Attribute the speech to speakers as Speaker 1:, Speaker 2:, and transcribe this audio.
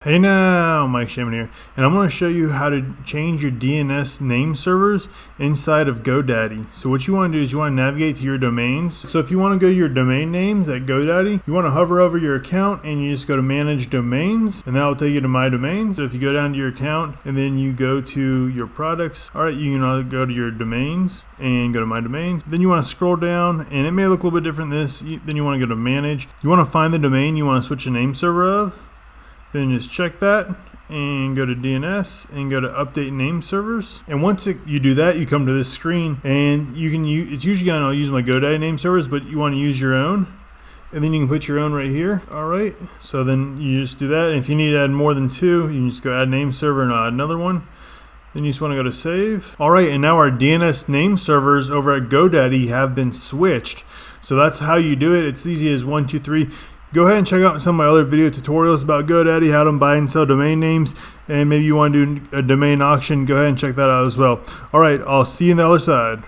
Speaker 1: Hey now, Mike Shamon here, and I'm going to show you how to change your DNS name servers inside of GoDaddy. So what you want to do is you want to navigate to your domains. So if you want to go to your domain names at GoDaddy, you want to hover over your account and you just go to manage domains, and that will take you to my domains. So if you go down to your account and then you go to your products, all right, you can go to your domains and go to my domains. Then you want to scroll down, and it may look a little bit different than this. Then you want to go to manage. You want to find the domain you want to switch the name server of. Then just check that and go to DNS and go to update name servers. And once you do that, you come to this screen and you can use, it's usually gonna use my GoDaddy name servers, but you want to use your own. And then you can put your own right here. All right. So then you just do that. And if you need to add more than two, you can just go add name server and add another one. Then you just want to go to save. All right, and now our DNS name servers over at GoDaddy have been switched. So that's how you do it. It's easy as 1, 2, 3. Go ahead and check out some of my other video tutorials about GoDaddy, how to buy and sell domain names, and maybe you want to do a domain auction. Go ahead and check that out as well. All right, I'll see you on the other side.